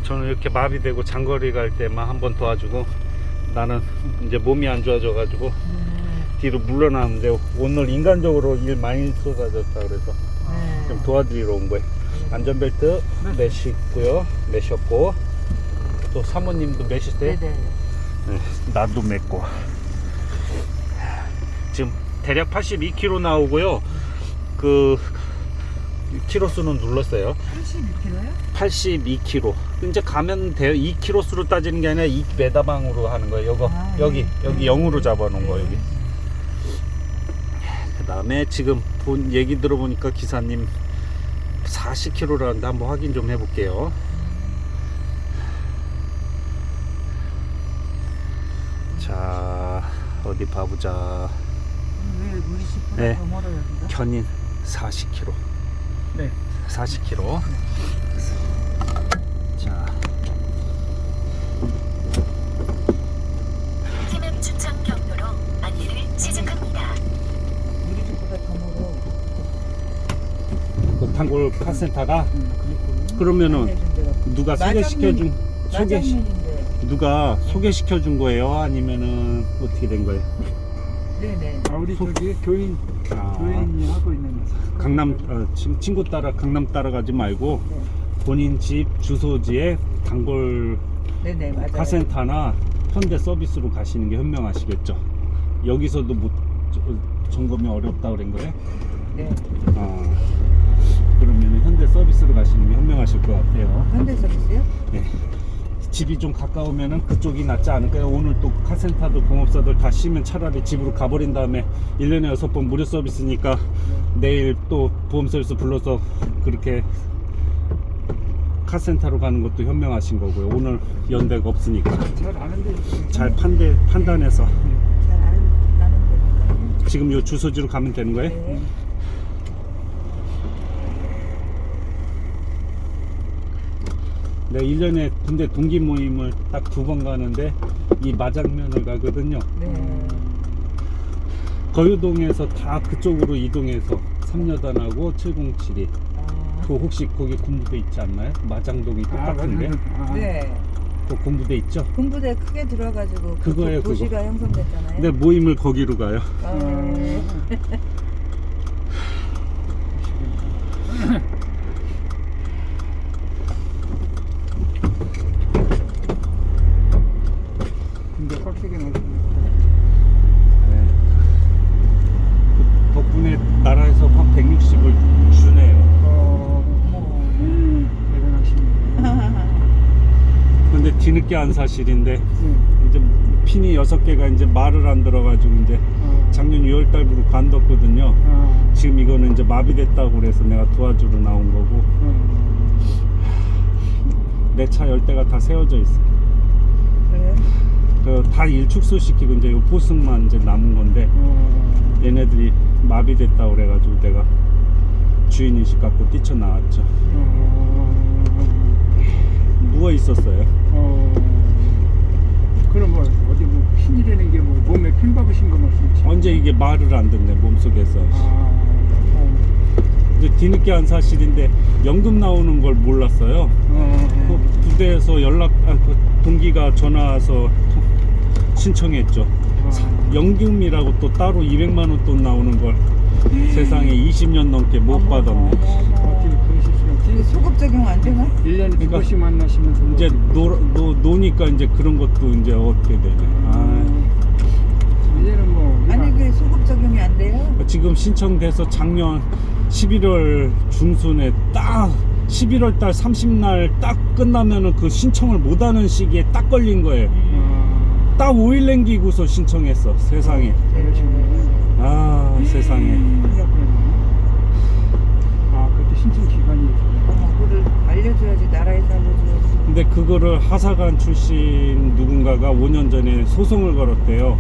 저는 이렇게 마비되고 장거리 갈 때만 한번 도와주고, 나는 이제 몸이 안 좋아져가지고 뒤로 물러나는데, 오늘 인간적으로 일 많이 쏟아졌다 그래서 좀 도와드리러 온 거예요. 안전벨트 매시고요, 매셨고, 또 사모님도 매실 때 네네. 네, 나도 맸고. 지금 대략 82km 나오고요. 그 키로수는 눌렀어요. 82kg요? 82km. 이제 가면 돼요. 2km수로 따지는 게 아니라 2m방으로 하는 거예요. 요거 여기 0으로 잡아놓은 거 여기. 그 다음에 지금 본 얘기 들어보니까 기사님 40km라는데 한번 확인 좀 해볼게요. 자, 어디 봐보자. 왜 우리 집보다 네. 더 멀어요, 여기가? 견인 40km. 네. 40km. 자, 희망 주청 경로로 안내를 시작합니다. 우리 집보다 더 멀어. 그 단골 카센터가 그러면은 누가 누가 소개시켜준 거예요? 아니면은 어떻게 된 거예요? 네네. 우리 저기 교인이 하고 있는 강남 친구 따라 강남 따라가지 말고 본인 집 주소지에 단골 네네, 맞아요. 카센터나 현대 서비스로 가시는 게 현명하시겠죠. 여기서도 못 점검이 어렵다 그런 거예요? 네. 그러면 현대 서비스로 가시는 게 현명하실 것 같아요. 현대 서비스요? 네. 집이 좀 가까우면은 그쪽이 낫지 않을까요? 오늘 또 카센터도 공업사들 다 쉬면 차라리 집으로 가버린 다음에 1년에 6번 무료 서비스니까 내일 또 보험 서비스 불러서 그렇게 카센터로 가는 것도 현명하신 거고요. 오늘 연대가 없으니까 잘 아는데 잘 판단해서 잘 아는 지금 요 주소지로 가면 되는 거예요? 네. 네, 1년에 군대 동기 모임을 딱 2번 가는데 이 마장면을 가거든요. 네. 거유동에서 다 그쪽으로 이동해서 3여단하고 707이 그 혹시 거기 군부대 있지 않나요? 마장동이 똑같은데 네. 그 군부대 있죠? 군부대 크게 들어가지고 그 그거예요, 도시가 형성됐잖아요. 근데 모임을 거기로 가요. 근데 빡세게 나왔습니다. 네. 그 덕분에 나라에서 확 160을 주네요. 대단하십니다. 근데 뒤늦게 안 사실인데 이제 핀이 6개가 이제 말을 안 들어가지고 이제 작년 6월 달부로 관뒀거든요. 지금 이거는 이제 마비됐다고 그래서 내가 도와주러 나온 거고, 내 차 10대가 다 세워져 있어. 그래요? 다 일축소시키고 이제 요 보승만 이제 남은 건데, 얘네들이 마비됐다고 그래가지고 내가 주인인식 갖고 뛰쳐나왔죠. 누워 있었어요. 그럼 뭐 어디 뭐 핀이라는 게 뭐 몸에 핀 박으신 거 말씀이시죠? 언제 이게 말을 안 듣네 몸속에서. 이제 뒤늦게 한 사실인데 연금 나오는 걸 몰랐어요. 그 부대에서 그 동기가 전화 와서 신청했죠. 연금이라고 또 따로 200만 원 돈 나오는 걸 세상에 20년 넘게 못 받았네. 어떻게 그러실 수가 이게 있지? 소급 적용 안 되나? 1년에 두 그러니까 번씩 만나시면서 뭐 이제 노니까 이제 그런 것도 이제 어떻게 되네. 이제는 뭐 아니 그 소급 적용이 안 돼요? 지금 신청돼서 작년 11월 중순에 딱 11월 달 30날 딱 끝나면은 그 신청을 못하는 시기에 딱 걸린 거예요. 딱 5일 남기고서 신청했어. 세상에. 세상에. 그때 신청 기간이 그거를 알려줘야지, 나라에서 알려줘야지. 근데 그거를 하사관 출신 누군가가 5년 전에 소송을 걸었대요.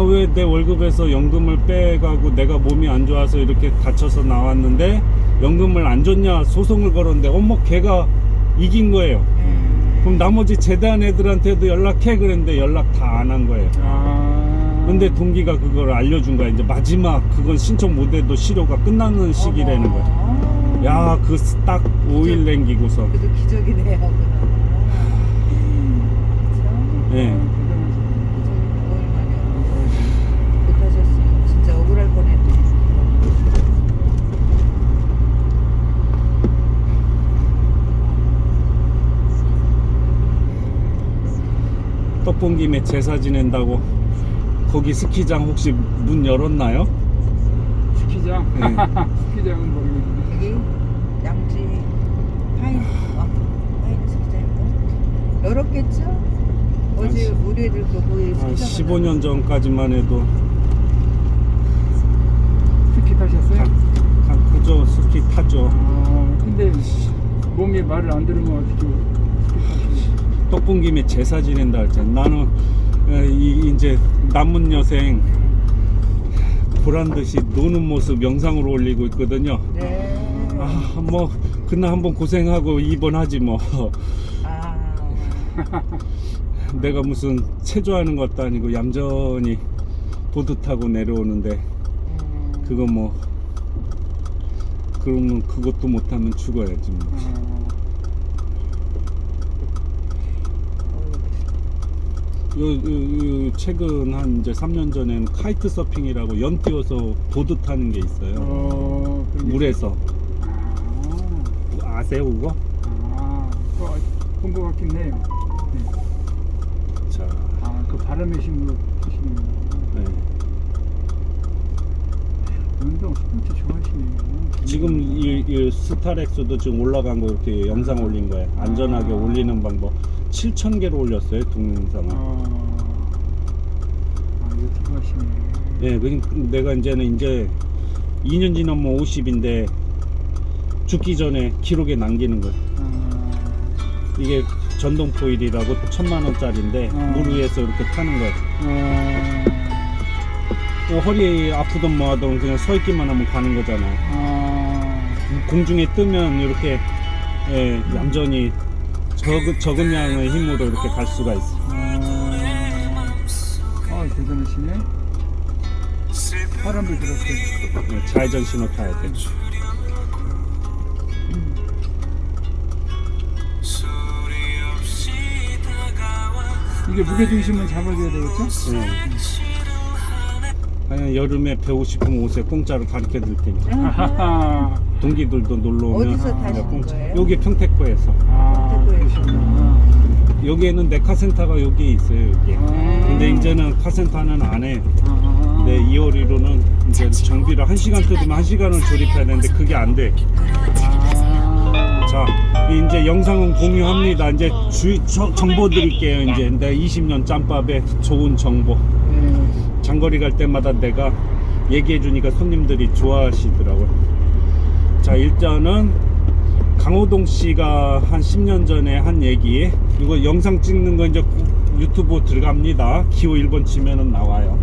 왜 내 월급에서 연금을 빼가고 내가 몸이 안 좋아서 이렇게 다쳐서 나왔는데 연금을 안 줬냐 소송을 걸었는데 걔가 이긴 거예요. 그럼 나머지 제대한 애들한테도 연락해 그랬는데 연락 다 안 한 거예요. 근데 동기가 그걸 알려준 거야. 이제 마지막 그건 신청 못해도 실효가 끝나는 시기라는 거야. 야, 그 딱 5일 남기고서. 그래도 기적이네요. 떡 본 김에 제사 지낸다고 거기 스키장 혹시 문 열었나요? 스키장? 네. 스키장은 모르겠는데. 여기 양지 파인 스키장인가? 열었겠죠? 어제 우리 애들도 거기 한 스키장 15년 전까지만 해도 스키 타셨어요? 그저 스키 타죠. 근데 몸이 말을 안 들으면 어떻게 스키 타시지? 떡 본 김에 제사 지낸다 할 때 나는 이제 남은 여생 보란 듯이 노는 모습 영상으로 올리고 있거든요. 네. 뭐 그날 한번 고생하고 입원하지 뭐. 내가 무슨 체조하는 것도 아니고 얌전히 보드 타고 내려오는데 그거 뭐 그러면 그것도 못하면 죽어야지 뭐. 요 최근 한 이제 3년 전에는 카이트 서핑이라고 연 띄워서 보드 타는 게 있어요. 물에서. 아세요 그거? 본 것 같긴 해요. 네. 자, 그 바람의 힘으로 타시는구나. 네. 운동 스포츠 좋아하시네요. 지금 이 스타렉스도 지금 올라간 거 이렇게 영상 올린 거예요. 안전하게 올리는 방법. 7,000개로 올렸어요 동영상을. 유튜브 하시네. 예, 내가 이제는 2년 지나면 50인데 죽기 전에 기록에 남기는 거예요. 이게 전동 포일이라고 1,000,000원짜리인데 물 위에서 이렇게 타는 거예요. 허리 아프든 뭐 하든 그냥 서 있기만 하면 가는 거잖아요. 공중에 뜨면 이렇게 얌전히 적은 양의 힘으로 이렇게 갈 수가 있어. 대단하시네. 바람도 들었어요. 좌회전 신호 타야 돼. 이게 무게중심은 잡아줘야 되겠죠? 네. 아니 여름에 배우고 싶으면 오세요. 공짜로 가르쳐 드릴 테니까. 동기들도 놀러 오면 어디서 타시는 내가 거예요? 여기 평택구에서. 그러시구나. 여기에는 내 카센터가 여기 있어요. 여기. 근데 이제는 카센터는 안 해. 근데 2월이로는 이제 정비를 1시간 뜯으면 1시간을 조립해야 되는데 그게 안 돼. 자, 이제 영상은 공유합니다. 이제 정보 드릴게요. 이제 내가 20년 짬밥에 좋은 정보. 장거리 갈 때마다 내가 얘기해 주니까 손님들이 좋아하시더라고요. 자, 일단은 강호동 씨가 한 10년 전에 한 얘기. 이거 영상 찍는 거 이제 유튜브 들어갑니다. 기호 1번 치면은 나와요.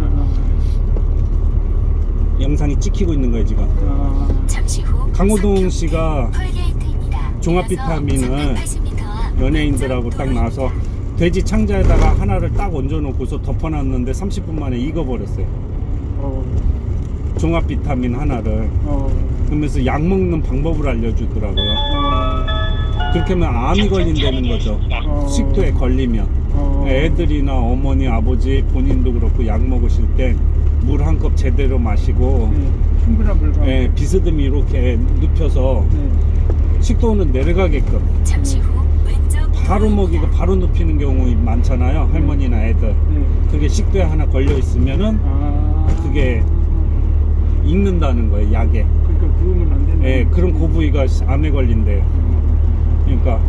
영상이 찍히고 있는 거예요, 지금. 잠시 후 강호동 씨가 톨게이트입니다. 종합 비타민을 연예인들하고 딱 나와서 돼지 창자에다가 하나를 딱 얹어 놓고서 덮어놨는데 30분 만에 익어버렸어요. 종합 비타민 하나를. 그러면서 약 먹는 방법을 알려주더라고요. 그렇게 하면 암이 걸린다는 거죠. 식도에 걸리면. 애들이나 어머니, 아버지, 본인도 그렇고 약 먹으실 때 물 한 컵 제대로 마시고 충분한 물과 비스듬히 이렇게 눕혀서 식도는 내려가게끔 잠시 후 왼쪽 바로 먹이고 바로 눕히는 경우 많잖아요. 할머니나 애들. 그게 식도에 하나 걸려 있으면은 그게 익는다는 거예요, 약에. 그러니까 누우면 안 되는. 예, 그런 고부위가 암에 걸린대요. 그러니까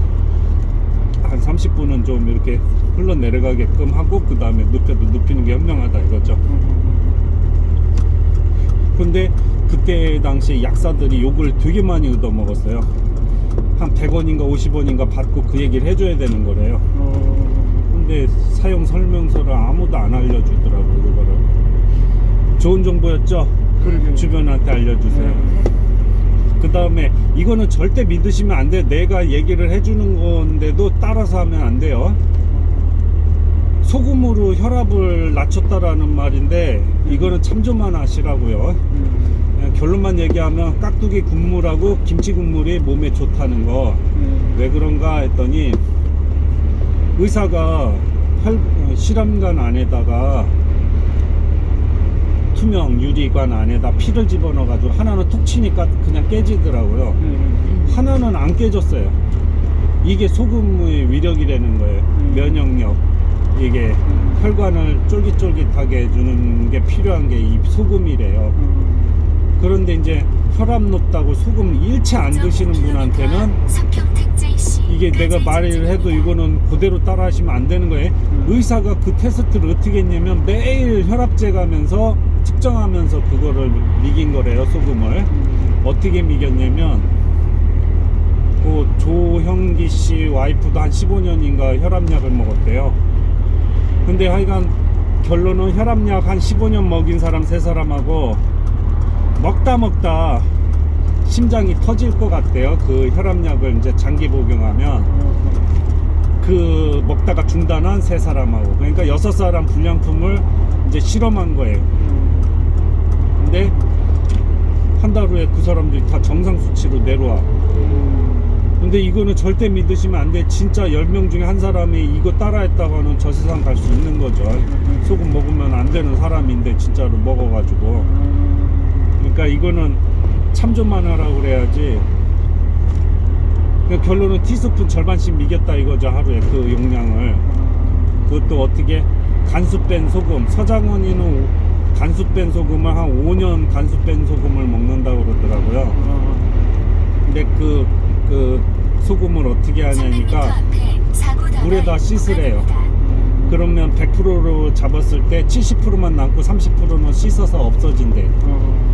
한 30분은 좀 이렇게 흘러내려가게끔 하고 그 다음에 눕혀도 눕히는 게 현명하다 이거죠. 근데 그때 당시 약사들이 욕을 되게 많이 얻어먹었어요. 한 100원인가 50원인가 받고 그 얘기를 해줘야 되는 거래요. 근데 사용 설명서를 아무도 안 알려주더라고요. 그거를. 좋은 정보였죠? 그러게요. 주변한테 알려주세요. 그 다음에 이거는 절대 믿으시면 안 돼요. 내가 얘기를 해주는 건데도 따라서 하면 안 돼요. 소금으로 혈압을 낮췄다라는 말인데 이거는 참조만 하시라고요. 결론만 얘기하면 깍두기 국물하고 김치 국물이 몸에 좋다는 거. 왜 그런가 했더니 의사가 실험관 안에다가 투명 유리관 안에다 피를 집어넣어 가지고 하나는 툭 치니까 그냥 깨지더라고요. 하나는 안 깨졌어요. 이게 소금의 위력이라는 거예요. 면역력. 이게 혈관을 쫄깃쫄깃하게 해주는 게 필요한 게 이 소금이래요. 그런데 이제 혈압 높다고 소금 일체 안 드시는 분한테는 이게 내가 말을 해도 이거는 그대로 따라 하시면 안 되는 거예요. 의사가 그 테스트를 어떻게 했냐면 매일 혈압 재가면서 측정하면서 그거를 미긴 거래요, 소금을. 어떻게 미겼냐면 그 조형기 씨 와이프도 한 15년인가 혈압약을 먹었대요. 근데 하여간 결론은 혈압약 한 15년 먹인 사람 3사람하고 먹다 심장이 터질 것 같대요. 그 혈압약을 이제 장기 복용하면 그 먹다가 중단한 3사람하고, 그러니까 6사람 불량품을 이제 실험한 거예요. 근데 한 달 후에 그 사람들이 다 정상 수치로 내려와. 근데 이거는 절대 믿으시면 안 돼. 진짜 10명 중에 한 사람이 이거 따라했다고 하면 저 세상 갈 수 있는 거죠. 소금 먹으면 안 되는 사람인데 진짜로 먹어가지고. 그러니까 이거는 참조만 하라고 그래야지. 그러니까 결론은 티스푼 절반씩 미겼다 이거죠, 하루에 그 용량을. 그것도 어떻게 간수 뺀 소금, 서장훈이는 간수 뺀 소금을 한 5년 간수 뺀 소금을 먹는다고 그러더라고요. 근데 그 소금을 어떻게 하냐니까 물에다 씻으래요. 그러면 100%로 잡았을 때 70%만 남고 30%는 씻어서 없어진대.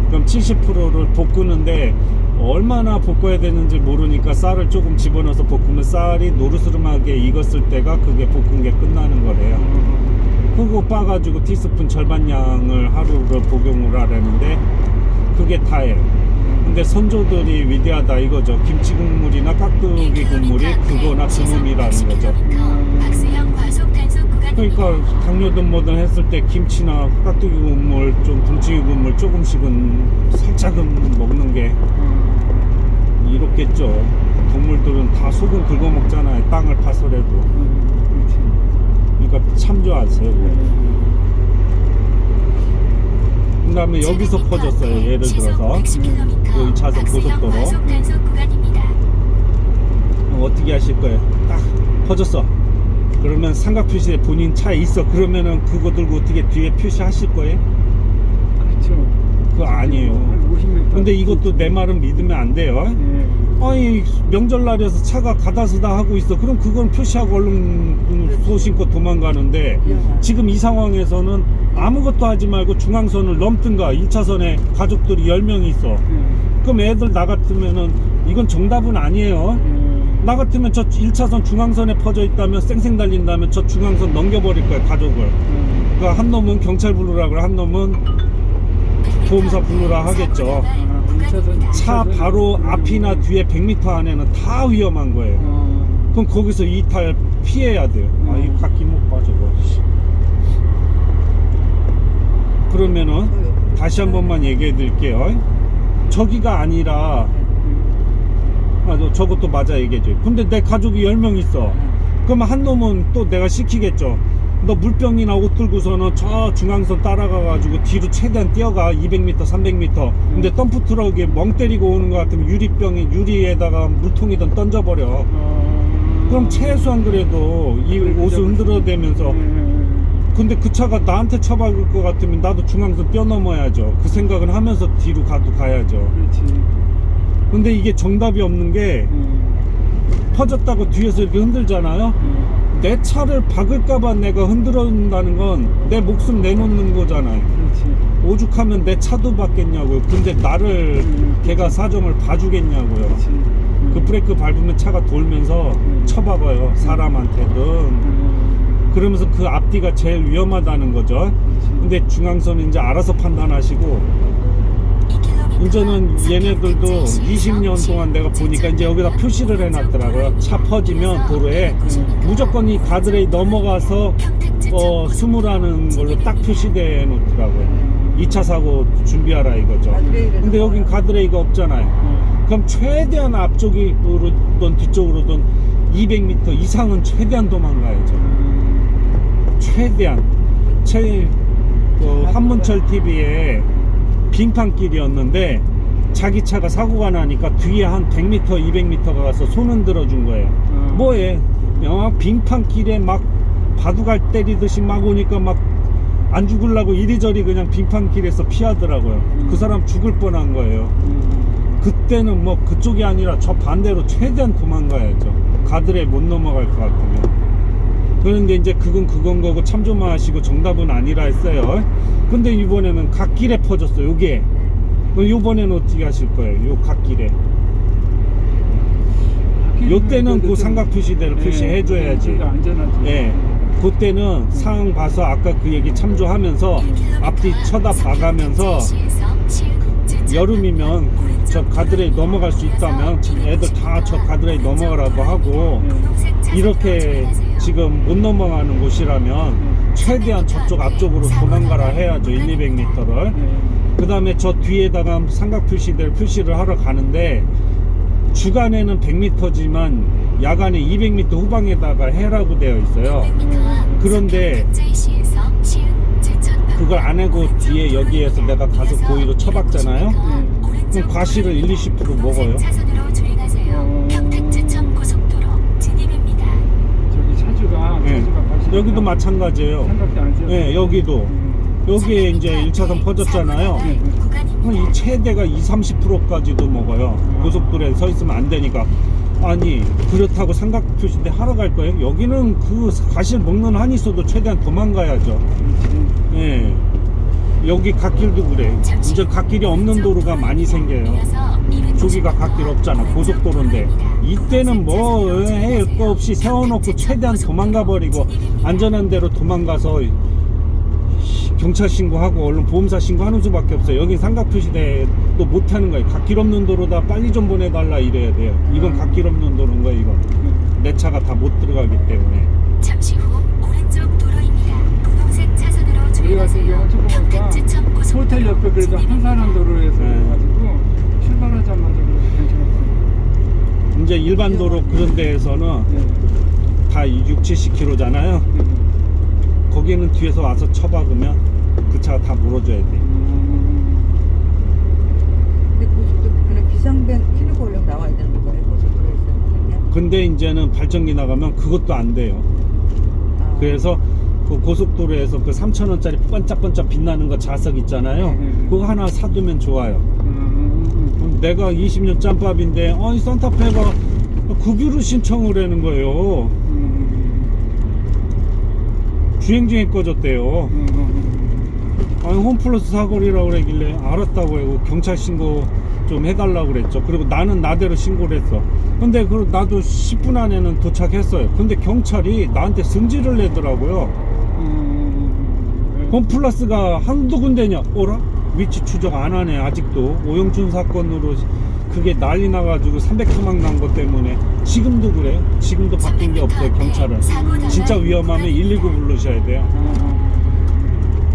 그럼 70%를 볶는데 얼마나 볶아야 되는지 모르니까 쌀을 조금 집어넣어서 볶으면 쌀이 노르스름하게 익었을 때가 그게 볶은 게 끝나는 거래요. 그거 빠가지고 티스푼 절반 양을 하루를 복용을 하라는데 그게 다예요. 근데 선조들이 위대하다 이거죠. 김치 국물이나 깍두기 국물이 그거나 그 놈이라는 거죠. 그러니까 당뇨든 뭐든 했을 때 김치나 깍두기 국물, 좀 동치미 국물 조금씩은 살짝은 먹는 게 이렇겠죠. 동물들은 다 소금 긁어 먹잖아요, 땅을 파서라도. 그러니까 참조하세요. 그 다음에 여기서 퍼졌어요. 예를 들어서 여기 차선 고속도로 어떻게 하실 거예요? 딱 퍼졌어. 그러면 삼각 표시에 본인 차에 있어. 그러면은 그거 들고 어떻게 뒤에 표시하실 거예요? 그렇죠. 그거 아니에요. 50m. 근데 이것도 내 말은 믿으면 안 돼요. 아니 명절날이어서 차가 가다쓰다 하고 있어. 그럼 그건 표시하고 얼른 소 신고 도망가는데, 지금 이 상황에서는 아무것도 하지 말고 중앙선을 넘든가 2차선에 가족들이 10명이 있어. 그럼 애들 나 같으면은 이건 정답은 아니에요. 나 같으면 저 1차선 중앙선에 퍼져 있다면 쌩쌩 달린다면 저 중앙선 넘겨버릴 거야, 가족을. 그러니까 한 놈은 경찰 부르라 그래, 한 놈은 보험사 부르라 하겠죠. 차 바로 앞이나 뒤에 100m 안에는 다 위험한 거예요. 그럼 거기서 이탈 피해야 돼요. 아, 이 바퀴 못 봐, 저거. 그러면은 다시 한 번만 얘기해 드릴게요. 저기가 아니라, 저것도 맞아 얘기해줘요. 근데 내 가족이 10명 있어. 그러면 한 놈은 또 내가 시키겠죠. 너 물병이나 옷 들고서는 저 중앙선 따라가가지고 뒤로 최대한 뛰어가. 200m, 300m. 근데 덤프트럭에 멍 때리고 오는 것 같으면 유리에다가 물통이든 던져버려. 그럼 최소한 그래도 이 옷을 흔들어대면서, 근데 그 차가 나한테 쳐박을 것 같으면 나도 중앙선 뛰어넘어야죠. 그 생각은 하면서 뒤로 가야죠. 그렇지. 근데 이게 정답이 없는 게, 퍼졌다고 뒤에서 이렇게 흔들잖아요. 내 차를 박을까봐 내가 흔들어준다는 건 내 목숨 내놓는 거잖아요. 그렇지. 오죽하면 내 차도 받겠냐고요. 근데 나를 걔가 사정을 봐주겠냐고요. 그렇지. 그 브레이크 밟으면 차가 돌면서 쳐박아요, 사람한테든. 그러면서 그 앞뒤가 제일 위험하다는 거죠. 근데 중앙선은 이제 알아서 판단하시고, 이제는 얘네들도 20년 동안 내가 보니까 이제 여기다 표시를 해놨더라고요. 차 퍼지면 도로에 무조건 이 가드레일 넘어가서 수무라는 걸로 딱 표시돼 놓더라고요. 2차 사고 준비하라 이거죠. 근데 여긴 가드레일가 없잖아요. 그럼 최대한 앞쪽으로든 뒤쪽으로든 200m 이상은 최대한 도망가야죠. 최대한. 한문철 TV에 빙판길이었는데 자기 차가 사고가 나니까 뒤에 한 100m, 200m가 가서 손 흔들어 준 거예요. 뭐해? 빙판길에 막 바둑알 때리듯이 막 오니까 막 안 죽으려고 이리저리 그냥 빙판길에서 피하더라고요. 그 사람 죽을 뻔한 거예요. 그때는 뭐 그쪽이 아니라 저 반대로 최대한 도망가야죠. 가드레 못 넘어갈 것 같으면. 그런데 이제 그건 거고 참 좀 하시고 정답은 아니라 했어요. 근데 이번에는 갓길에 퍼졌어. 요게 요번에는 어떻게 하실 거예요? 요 갓길에 요 때는 그 삼각 표시대로 표시해 줘야지. 안전하지. 예. 그때는 상황 봐서 아까 그 얘기 참조하면서 앞뒤 쳐다봐가면서 여름이면 저 가드레일 넘어갈 수 있다면 애들 다 저 가드레일 넘어가라고 하고, 이렇게 지금 못 넘어가는 곳이라면 최대한 저쪽 앞쪽으로 도망가라 해야죠. 1,200m를. 그 다음에 저 뒤에다가 삼각 표시대를 표시를 하러 가는데, 주간에는 100m지만 야간에 200m 후방에다가 해라고 되어 있어요. 그런데 그걸 안 하고 뒤에 여기에서 내가 가서 고의로 쳐박잖아요. 그럼 과실을 1-20% 먹어요. 저기 차주가 예. 과실 여기도 마찬가지예요. 삼각대 안 세워. 예, 여기도 여기에 이제 1차선 퍼졌잖아요. 그럼 이 최대가 20-30%까지도 먹어요. 고속도로에 서 있으면 안 되니까. 아니 그렇다고 삼각 표시대 하러 갈 거예요? 여기는 그 과실 먹는 한이 있어도 최대한 도망가야죠. 예. 여기 갓길도 그래. 이제 갓길이 없는 도로가 많이 생겨요. 저기가 갓길 없잖아. 고속도로인데 이때는 뭐 할 거 없이 세워놓고 최대한 도망가 버리고 안전한 데로 도망가서 경찰 신고하고 얼른 보험사 신고하는 수밖에 없어요. 여긴 삼각 표시대도 못하는 거예요. 갓길 없는 도로다 빨리 좀 보내달라 이래야 돼요. 이건 갓길 없는 도로인 거예요. 이건 내 차가 다 못 들어가기 때문에. 잠시 후 오른쪽 도로입니다. 분홍색 차선으로 우리 같은 경우는 조금 보니까 호텔 옆에 그래도 한산한 도로에서 가지고 출발하자마자 괜찮았어요. 이제 일반 도로 그런 데에서는 다 60-70km잖아요. 거기는 뒤에서 와서 쳐박으면 그 차가 다 물어줘야 돼. 근데 고속도로는 비상벨 켜고 올려 나와야 되는 거예요. 고속도로에서. 근데 이제는 발전기 나가면 그것도 안 돼요. 그래서 그 고속도로에서 그 3,000원짜리 반짝반짝 빛나는 거 자석 있잖아요. 그거 하나 사두면 좋아요. 내가 20년 짬밥인데 아니 산타페가 급유를 신청을 하는 거예요. 주행 중에 꺼졌대요. 아니 홈플러스 사거리라고 그러길래 알았다고 해고 경찰 신고 좀 해달라고 그랬죠. 그리고 나는 나대로 신고를 했어. 근데 그 나도 10분 안에는 도착했어요. 근데 경찰이 나한테 승질을 내더라고요. 홈플러스가 한두 군데냐? 어라? 위치 추적 안 하네 아직도. 오영춘 사건으로 그게 난리 나가지고 300토막 난 것 때문에 지금도 그래요. 지금도 바뀐 게 없어요. 경찰은 진짜 위험하면 119 부르셔야 돼요.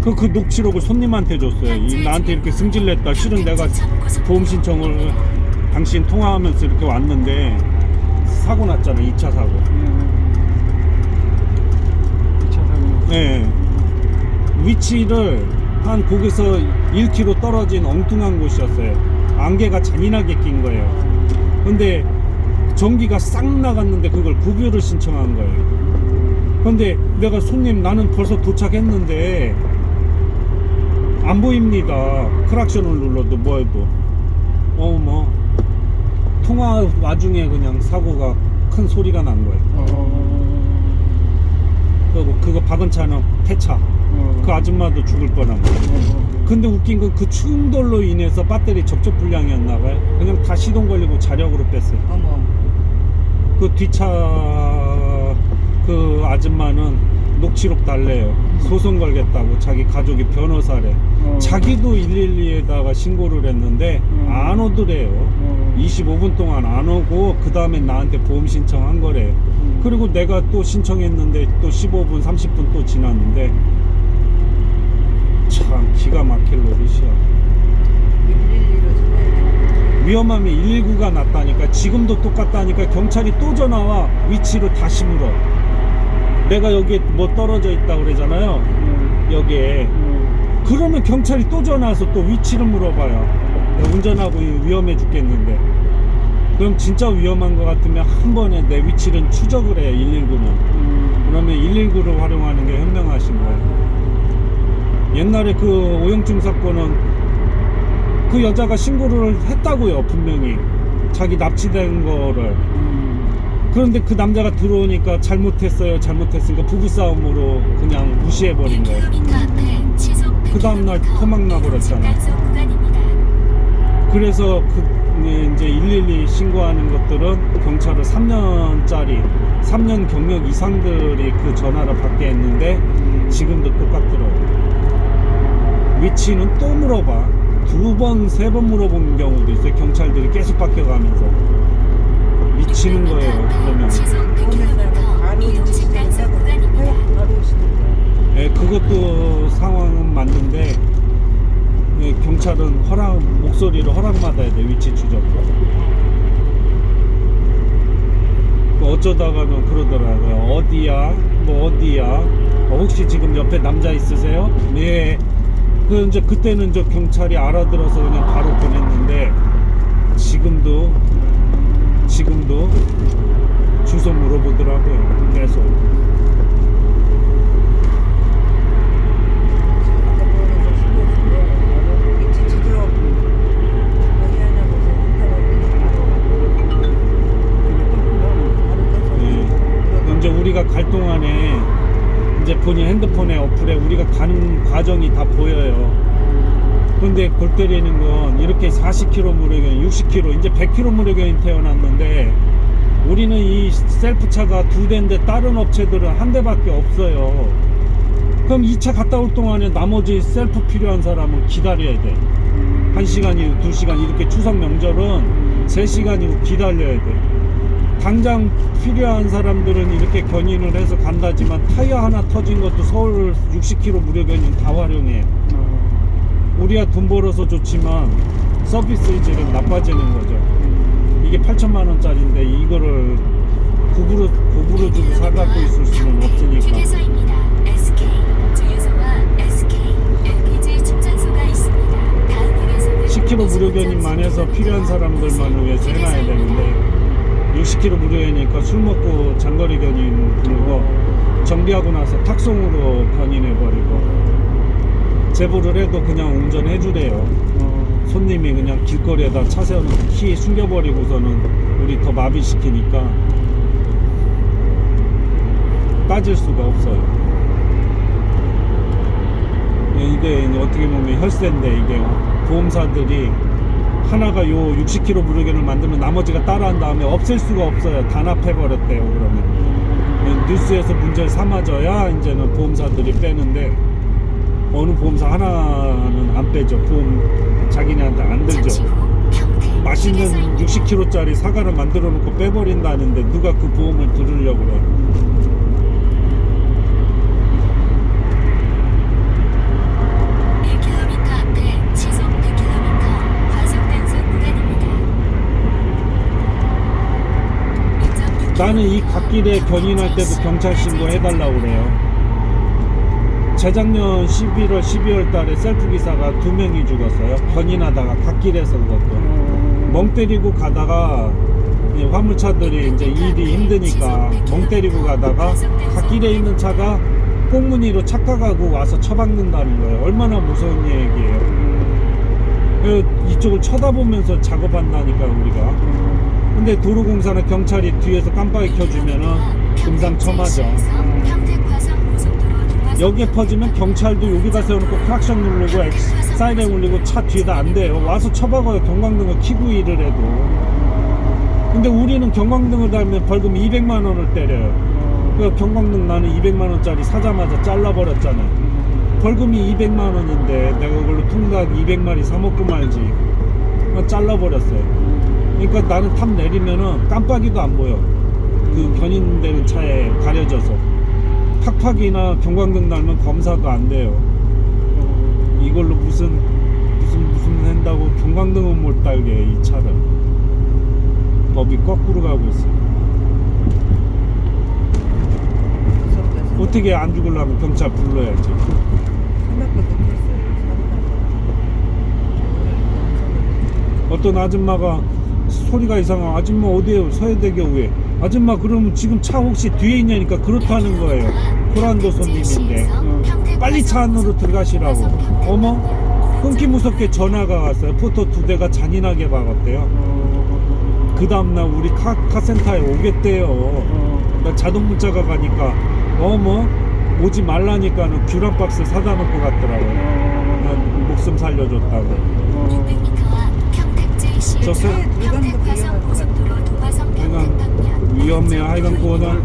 그 녹취록을 손님한테 줬어요. 나한테 이렇게 승질냈다. 실은 내가 보험 신청을 당신 통화하면서 이렇게 왔는데 사고 났잖아. 2차 사고. 2차 사고. 네. 위치를 한 거기서 1km 떨어진 엉뚱한 곳이었어요. 안개가 잔인하게 낀 거예요. 근데 전기가 싹 나갔는데 그걸 급유를 신청한 거예요. 근데 내가 손님 나는 벌써 도착했는데 안 보입니다. 크락션을 눌러도 뭐해도 뭐 통화 와중에 그냥 사고가 큰 소리가 난 거예요. 그리고 그거 박은 차는 폐차. 그 아줌마도 죽을 뻔한 거예요. 근데 웃긴 건 그 충돌로 인해서 배터리 접촉 불량이었나 봐요. 그냥 다 시동 걸리고 자력으로 뺐어요. 어머. 그 뒷차 그 아줌마는 녹취록 달래요. 소송 걸겠다고. 자기 가족이 변호사래. 자기도 112에다가 신고를 했는데 안 오더래요. 25분 동안 안 오고 그 다음에 나한테 보험 신청한 거래요. 그리고 내가 또 신청했는데 또 15분 30분 또 지났는데 참 기가 막힐 노릇이야. 112로 전화해. 위험하면 119가 낫다니까. 지금도 똑같다니까. 경찰이 또 전화와 위치로 다시 물어. 내가 여기에 뭐 떨어져 있다고 그러잖아요. 여기에. 그러면 경찰이 또 전화와서 또 위치를 물어봐요. 내가 운전하고 위험해 죽겠는데. 그럼 진짜 위험한 것 같으면 한 번에 내 위치를 추적을 해요. 119는. 그러면 119를 활용하는 게 현명하신 거예요. 옛날에 그 오영충 사건은 그 여자가 신고를 했다고요, 분명히. 자기 납치된 거를. 그런데 그 남자가 들어오니까 잘못했어요, 잘못했으니까 부부싸움으로 그냥 무시해버린 거예요. 1km 앞에 시속 그 다음날 100km 토막 나고 그랬잖아. 단속 구간입니다. 그래서 이제 112 신고하는 것들은 경찰을 3년짜리 3년 경력 이상들이 그 전화를 받게 했는데 지금도 똑같더라고. 위치는 또 물어봐. 2번, 3번 물어본 경우도 있어요. 경찰들이 계속 바뀌어가면서 미치는 거예요. 그러면 시속 보면 100km 바로 이동 이동식 단속 하고 구간입니다. 바로 오시는 거예요. 예, 그것도 상황은 맞는데 예, 경찰은 목소리를 허락받아야 돼. 위치 추적도. 어쩌다가는 그러더라고요. 어디야? 뭐 어디야? 혹시 지금 옆에 남자 있으세요? 네. 이제 그때는 저 경찰이 알아들어서 그냥 바로 보냈는데 지금도 주소 물어보더라고요. 계속. 대법원에서 신고했는데 위치 추적 어디 하냐고 해서 예. 이제 우리가 갈 동안에 이제 본인 핸드폰에 어플에 우리가 가는 과정이 다 보여요. 근데 골 때리는 건 이렇게 40km 무료견, 60km, 이제 100km 무료견이 태어났는데 우리는 이 셀프차가 2대인데 다른 업체들은 1대밖에 없어요. 그럼 2차 갔다 올 동안에 나머지 셀프 필요한 사람은 기다려야 돼. 1시간이고 2시간, 이렇게 추석 명절은 3시간이고 기다려야 돼. 당장 필요한 사람들은 이렇게 견인을 해서 간다지만 타이어 하나 터진 것도 서울 60km 무료 견인 다 활용해. 우리가 돈 벌어서 좋지만 서비스 질은 나빠지는 거죠. 이게 8천만 원짜리인데 이거를 고부로 주고 사갖고 있을 수는 없으니까. 휴게소입니다. SK 주유소와 SK LPG 충전소가 있습니다. 다음 휴게소는 10km 무료 견인만 해서 필요한 사람들만 위해서 해놔야 되는데 60km 무료이니까 술 먹고 장거리 견인 부르고 정비하고 나서 탁송으로 견인해버리고 제보를 해도 그냥 운전해 주래요. 손님이 그냥 길거리에다 차 세워놓고 키 숨겨버리고서는 우리 더 마비시키니까 따질 수가 없어요. 이게 어떻게 보면 혈세인데 이게 보험사들이 하나가 요 60km 무료견을 만들면 나머지가 따라한 다음에 없앨 수가 없어요. 단합해버렸대요. 그러면 뉴스에서 문제를 삼아져야 이제는 보험사들이 빼는데 어느 보험사 하나는 안 빼죠. 보험 자기네한테 안 들죠. 맛있는 60kg짜리 사과를 만들어 놓고 빼버린다는데 누가 그 보험을 들으려고 그래. 나는 이 갓길에 견인할 때도 경찰 신고 해달라고 그래요. 재작년 11월, 12월 달에 셀프 기사가 2명이 죽었어요. 견인하다가 갓길에서 그것도. 멍 때리고 가다가 화물차들이 이제 일이 힘드니까 멍 때리고 가다가 갓길에 있는 차가 꽁무니로 착각하고 와서 처박는다는 거예요. 얼마나 무서운 얘기예요. 이쪽을 쳐다보면서 작업한다니까 우리가. 근데 도로공사나 경찰이 뒤에서 깜빡이 켜주면은 금상첨화죠. 여기에 퍼지면 경찰도 여기다 세워놓고 크락션 누르고 사이렌 울리고 차 뒤에다 안 돼요. 와서 쳐박아요. 경광등을 켜고 일을 해도. 근데 우리는 경광등을 달면 벌금 200만 원을 때려요. 그 경광등 나는 200만 원짜리 사자마자 잘라버렸잖아요. 벌금이 200만 원인데 내가 그걸로 통닭 200마리 사 먹고 말지. 잘라버렸어요. 그러니까 나는 탑 내리면은 깜빡이도 안 보여. 그 견인되는 차에 가려져서 팍팍이나 경광등 달면 검사도 안 돼요. 이걸로 무슨 한다고 경광등은 못 달게 이 차를. 법이 거꾸로 가고 있어. 어떻게 안 죽으려면 경찰 불러야지. 생각보다 못했어요. 어떤 아줌마가 소리가 이상한 아줌마 어디에요? 서해대교 위에 아줌마 그럼 지금 차 혹시 뒤에 있냐니까 그렇다는 거예요. 호란도 손님인데 빨리 차 안으로 들어가시라고. 어머 끊기 무섭게 전화가 왔어요. 포토 2대가 잔인하게 박았대요. 그 다음날 우리 카센터에 오겠대요. 나 자동 문자가 가니까 어머 오지 말라니까는 귤한 박스 사다 놓고 갔더라고요. 난 목숨 살려줬다고. 600m와 평택 저 세- 들어가는 것도 위험할 것 같아요. 하여간 위험해요. 하여간 그거는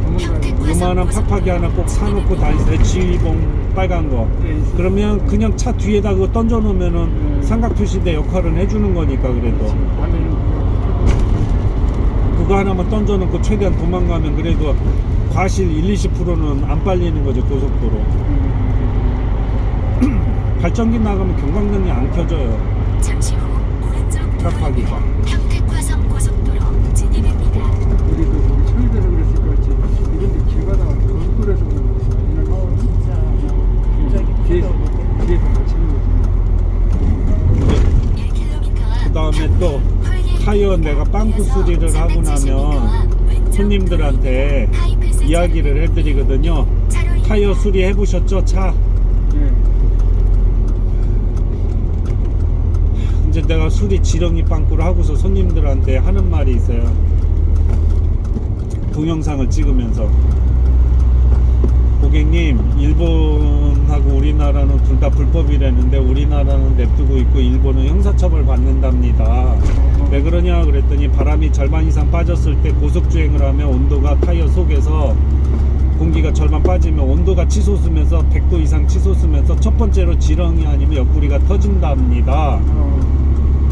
요만한 팍팍이 하나 꼭 사놓고 다니세요. 지휘봉 빨간 거. 그러면 그냥 차 뒤에다 그거 던져 놓으면은 삼각 표시대 역할은 해주는 거니까. 그래도 그거 하나만 던져 놓고 최대한 도망가면 그래도 과실 1-20%는 안 빨리는 거죠. 고속도로 발전기 나가면 경광등이 안 켜져요. 잠시 후 오른쪽 깜빡이가. 도로입니다. 평택 화성 고속도로 진입입니다. 우리도 우리 소리대로 그랬을 것 같지. 이런데 길 가다가 거꾸로서 그냥 진짜 갑자기 뒤에서 다치는 거지. 1km와 그 다음에 또 타이어 내가 빵꾸 수리를 하고 나면 손님들한테 이야기를 해드리거든요. 타이어 수리 해보셨죠? 차 예. 이제 내가 수리 지렁이 빵꾸를 하고서 손님들한테 하는 말이 있어요. 동영상을 찍으면서 고객님 일본하고 우리나라는 둘 다 불법이라는데 우리나라는 냅두고 있고 일본은 형사처벌 받는답니다. 왜 그러냐 그랬더니 바람이 절반 이상 빠졌을 때 고속주행을 하면 온도가 타이어 속에서 공기가 절반 빠지면 온도가 치솟으면서 100도 이상 치솟으면서 첫 번째로 지렁이 아니면 옆구리가 터진답니다.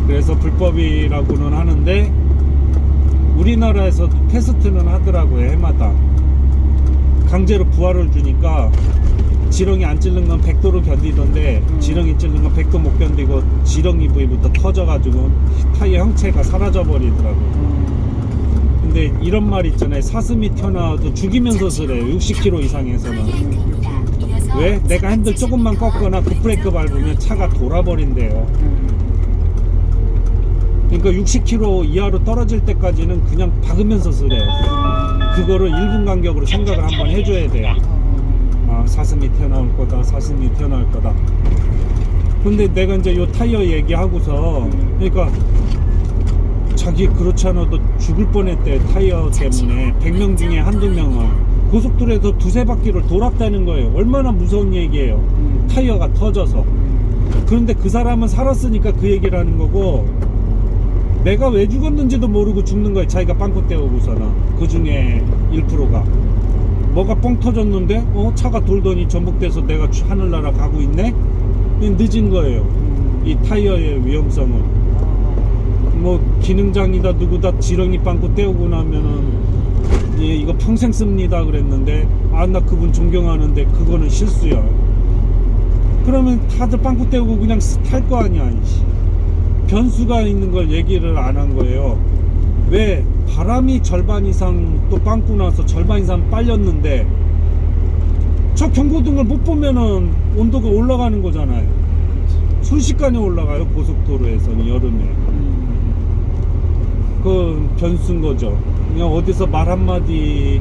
그래서 불법이라고는 하는데 우리나라에서 테스트는 하더라고요. 해마다 강제로 부하를 주니까 지렁이 안 찔른 건 100도로 견디던데 지렁이 찔른 건 100도 못 견디고 지렁이 부위부터 터져가지고 타이어 형체가 사라져 버리더라고요. 근데 이런 말 있잖아요. 사슴이 튀어나와도 죽이면서 쓰래요. 60km 이상에서는. 왜? 내가 핸들 조금만 꺾거나 급브레이크 밟으면 차가 돌아버린대요. 그러니까 60km 이하로 떨어질 때까지는 그냥 박으면서 쓰래요. 그거를 1분 간격으로 생각을 한번 해줘야 돼요. 아, 사슴이 튀어나올 거다, 사슴이 튀어나올 거다. 근데 내가 이제 요 타이어 얘기하고서 그러니까 자기 그렇지 않아도 죽을 뻔했대. 타이어 때문에 100명 중에 한두 명은 고속도로에서 두세 바퀴를 돌았다는 거예요. 얼마나 무서운 얘기예요. 타이어가 터져서. 그런데 그 사람은 살았으니까 그 얘기를 하는 거고 내가 왜 죽었는지도 모르고 죽는 거예요. 자기가 빵꾸 때우고서는. 그 중에 1%가 뭐가 뻥 터졌는데 차가 돌더니 전복돼서 내가 하늘나라 가고 있네. 늦은 거예요. 이 타이어의 위험성은. 뭐 기능장이다 누구다 지렁이 빵꾸 때우고 나면은 예, 이거 평생 씁니다 그랬는데 아 나 그분 존경하는데 그거는 실수야. 그러면 다들 빵꾸 때우고 그냥 탈 거 아니야. 변수가 있는 걸 얘기를 안 한 거예요. 왜? 바람이 절반 이상 또 빵꾸 나서 절반 이상 빨렸는데 저 경고등을 못 보면은 온도가 올라가는 거잖아요. 순식간에 올라가요. 고속도로에서는 여름에. 그 변수인 거죠. 그냥 어디서 말 한마디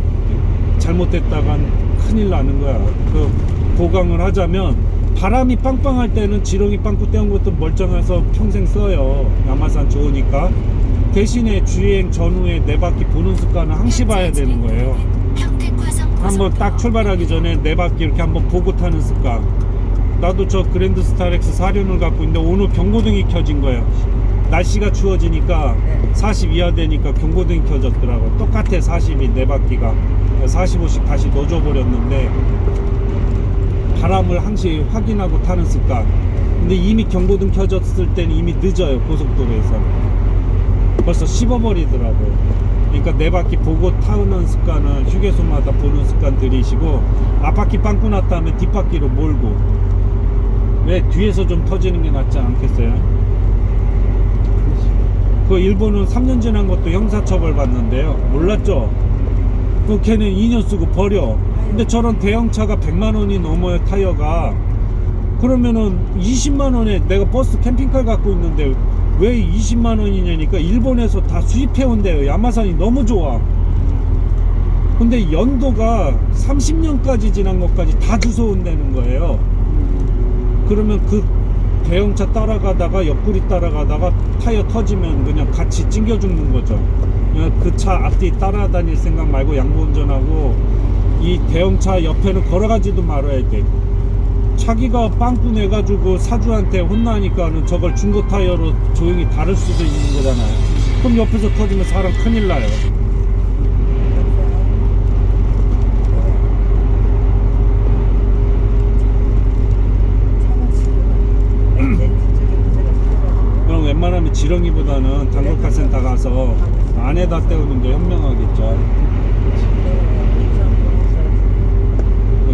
잘못했다간 큰일 나는 거야. 그 보강을 하자면 바람이 빵빵할 때는 지렁이 빵꾸 떼운 것도 멀쩡해서 평생 써요. 야마산 좋으니까. 대신에 주행 전후에 네 바퀴 보는 습관은 항시 봐야 되는 거예요. 한번 딱 출발하기 전에 네 바퀴 이렇게 한번 보고 타는 습관. 나도 저 그랜드 스타렉스 4륜을 갖고 있는데 오늘 경고등이 켜진 거예요. 날씨가 추워지니까 40 이하 되니까 경고등이 켜졌더라고. 똑같아 40이 네 바퀴가. 45씩 다시 넣어줘 버렸는데 바람을 항시 확인하고 타는 습관. 근데 이미 경고등 켜졌을 때는 이미 늦어요. 고속도로에서 벌써 씹어버리더라고요. 그러니까 네 바퀴 보고 타는 습관은 휴게소마다 보는 습관 들이시고 앞바퀴 빵꾸 났다면 뒷바퀴로 몰고. 왜? 뒤에서 좀 터지는 게 낫지 않겠어요? 그 일본은 3년 지난 것도 형사처벌 받는데요. 몰랐죠? 그 걔는 2년 쓰고 버려. 근데 저런 대형차가 100만원이 넘어요. 타이어가. 그러면은 20만원에 내가 버스 캠핑카 갖고 있는데 왜 20만원이냐니까 일본에서 다 수입해 온대요. 야마산이 너무 좋아. 근데 연도가 30년까지 지난 것까지 다 주워온다는 거예요. 그러면 그 대형차 따라가다가 옆구리 따라가다가 타이어 터지면 그냥 같이 찡겨 죽는 거죠. 그 차 앞뒤 따라다닐 생각 말고 양보 운전하고 이 대형차 옆에는 걸어가지도 말아야 돼. 자기가 빵꾸 내가지고 사주한테 혼나니까는 저걸 중고 타이어로 조용히 다룰 수도 있는 거잖아요. 그럼 옆에서 터지면 사람 큰일 나요. 그럼 웬만하면 지렁이보다는 단골카센터 가서 안에다 때우는 게 현명하겠죠.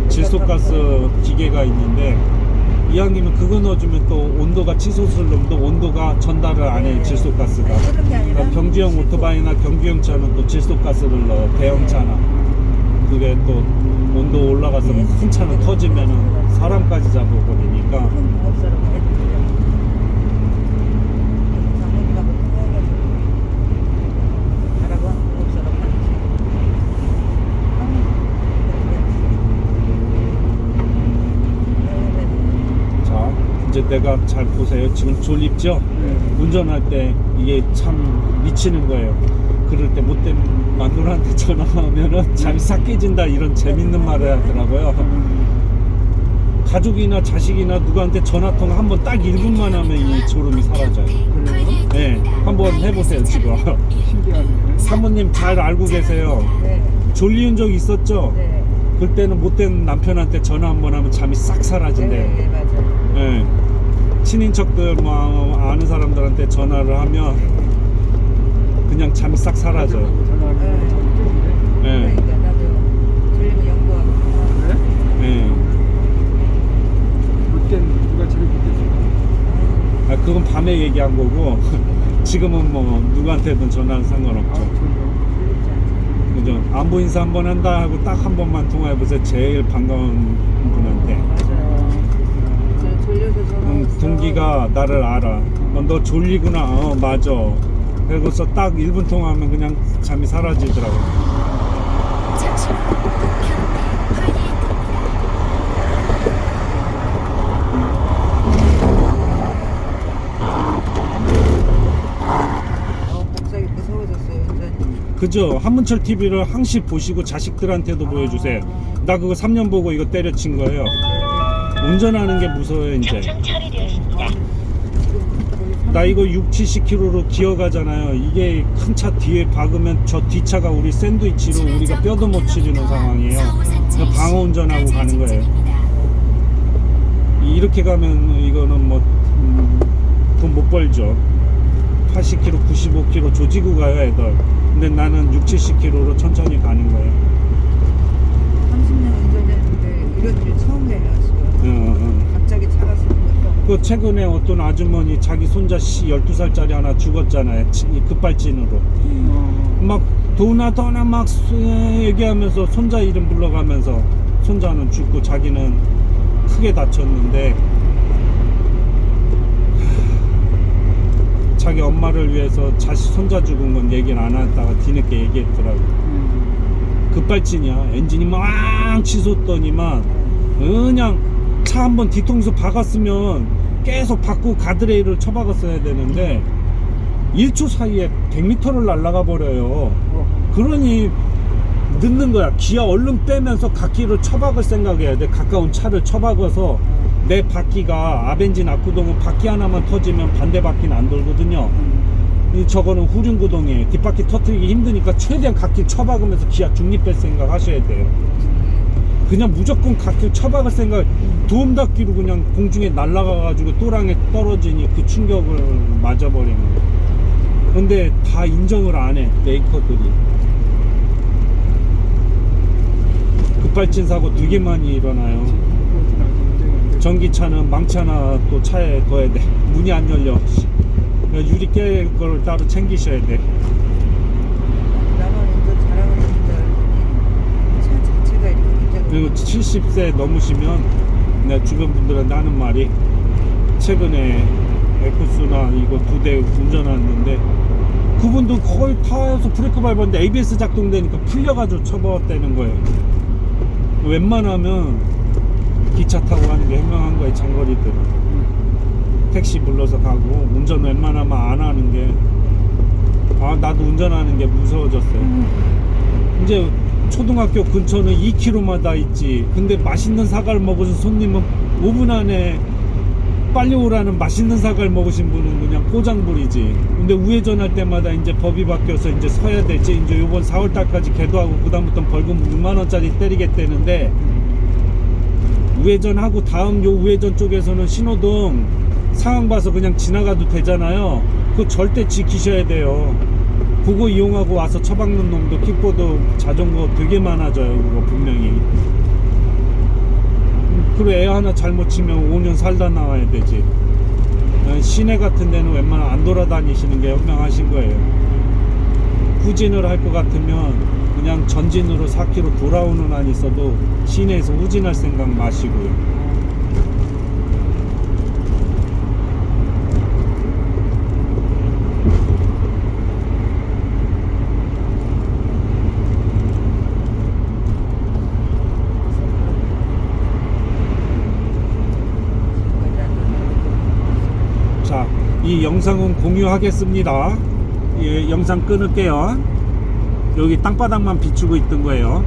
질소가스 기계가 있는데 이왕이면 그거 넣어주면 또 온도가 치솟을 놈도 온도가 전달을 안 해. 질소가스가. 그러니까 경주형 오토바이나 경주형 차는 또 질소가스를 넣어. 대형차나 그게 또 온도 올라가서 큰 차는 터지면은 사람까지 잡아버리니까. 자, 이제 내가 잘 보세요. 지금 졸립죠? 운전할 때 이게 참 미치는 거예요. 그럴 때 못된 마누라한테 전화하면은 잠이 싹 깨진다 이런 재밌는 말을 하더라고요. 가족이나 자식이나 누구한테 전화통화 한번 딱 1분만 하면 이 졸음이 사라져요. 네, 한번 해보세요. 지금 신기하네. 사모님 잘 알고 계세요. 졸리운 적 있었죠? 그때는 못된 남편한테 전화 한번 하면 잠이 싹 사라진대요. 네, 맞아요. 네. 친인척들 뭐 아는 사람들한테 전화를 하면 그냥 잠이 싹 사라져요. 전화하면 잠이 깨지네. 네. 그러니까 나도 들리면 연구하고. 그래? 네. 못된 누가 제일 못됐어? 아, 그건 밤에 얘기한 거고 지금은 뭐 누구한테든 전화는 상관없죠. 그죠? 안부 인사 한번 한다 하고 딱 한 번만 통화해보세요. 제일 반가운 분한테. 맞아요. 저 졸려서 전화 왔어. 동기가 나를 알아. 너 졸리구나. 맞아. 그러고서 딱 1분 통화하면 그냥 잠이 사라지더라고. 잠시 후 경매 갑자기 무서워졌어요, 완전히. 그죠? 한문철 TV를 항시 보시고 자식들한테도 보여주세요. 나 그거 3년 보고 이거 때려친 거예요. 운전하는 게 무서워요, 이제. 정상 처리되었습니다. 나 이거 6, 70km로 기어가잖아요. 이게 큰 차 뒤에 박으면 저 뒷차가 우리 샌드위치로 우리가 뼈도 못 치르는 상황이에요. 그냥 방어 운전하고 가는 거예요. 이렇게 가면 이거는 뭐 돈 못 벌죠. 80km, 95km 조지고 가요, 애들. 근데 나는 6, 70km로 천천히 가는 거예요. 30년 운전했는데 이런 일 처음 해요, 지금. 갑자기 차가 쓰는 것도. 그 최근에 어떤 아주머니 자기 손자 12살짜리 하나 죽었잖아요. 이 급발진으로. 막 도나 막 얘기하면서 손자 이름 불러가면서 손자는 죽고 자기는 크게 다쳤는데 자기 엄마를 위해서 자식 손자 죽은 건 얘기를 안 했다가 뒤늦게 얘기했더라고. 급발진이야. 엔진이 막 치솟더니만 그냥 차 한번 뒤통수 박았으면 계속 받고 가드레일을 쳐박았어야 되는데 1초 사이에 100m를 날아가 버려요. 그러니 늦는 거야. 기아 얼른 빼면서 갓길을 쳐박을 생각해야 돼. 가까운 차를 쳐박아서 내 바퀴가 앞엔진 앞구동은 바퀴 하나만 터지면 반대 바퀴는 안 돌거든요. 저거는 후륜구동이에요. 뒷바퀴 터뜨리기 힘드니까 최대한 갓길 쳐박으면서 기아 중립할 생각 하셔야 돼요. 그냥 무조건 갓길 쳐박을 생각, 도움닫기로 그냥 공중에 날아가가지고 또랑에 떨어지니 그 충격을 맞아버리는 거예요. 근데 다 인정을 안 해, 메이커들이. 급발진 사고 되게 많이 일어나요. 전기차는 망치 하나 또 차에 둬야 돼. 문이 안 열려. 유리 깰 걸 따로 챙기셔야 돼. 나만 운전 잘하는 줄 알았더니 차 자체가 이렇게 굉장히. 그리고 70세 넘으시면 내 주변 분들한테 하는 말이 최근에 에쿠스나 이거 2대 운전하는데 그분도 거의 타서 브레이크 밟았는데 ABS 작동되니까 풀려가지고 쳐버렸다는 거예요. 웬만하면 기차 타고 가는 게 현명한 거예요. 장거리들은 택시 불러서 가고 운전 웬만하면 안 하는 게 나도 운전하는 게 무서워졌어요. 이제 초등학교 근처는 2km마다 있지. 근데 맛있는 사과를 먹으신 손님은 5분 안에 빨리 오라는 맛있는 사과를 먹으신 분은 그냥 꼬장부리지. 근데 우회전할 때마다 이제 법이 바뀌어서 이제 서야 되지. 이제 요번 4월달까지 계도하고 그다음부터 벌금 6만원짜리 때리겠다는데, 우회전하고 다음 요 우회전 쪽에서는 신호등 상황 봐서 그냥 지나가도 되잖아요. 그거 절대 지키셔야 돼요. 그거 이용하고 와서 처박는 놈도 킥보드 자전거 되게 많아져요. 그거 분명히. 그리고 애 하나 잘못 치면 5년 살다 나와야 되지. 시내 같은 데는 웬만하면 안 돌아다니시는 게 현명하신 거예요. 후진을 할 것 같으면 그냥 전진으로 4km 돌아오는 한 있어도 시내에서 후진할 생각 마시고요. 자, 이 영상은 공유하겠습니다. 예, 영상 끊을게요. 여기 땅바닥만 비추고 있던 거예요.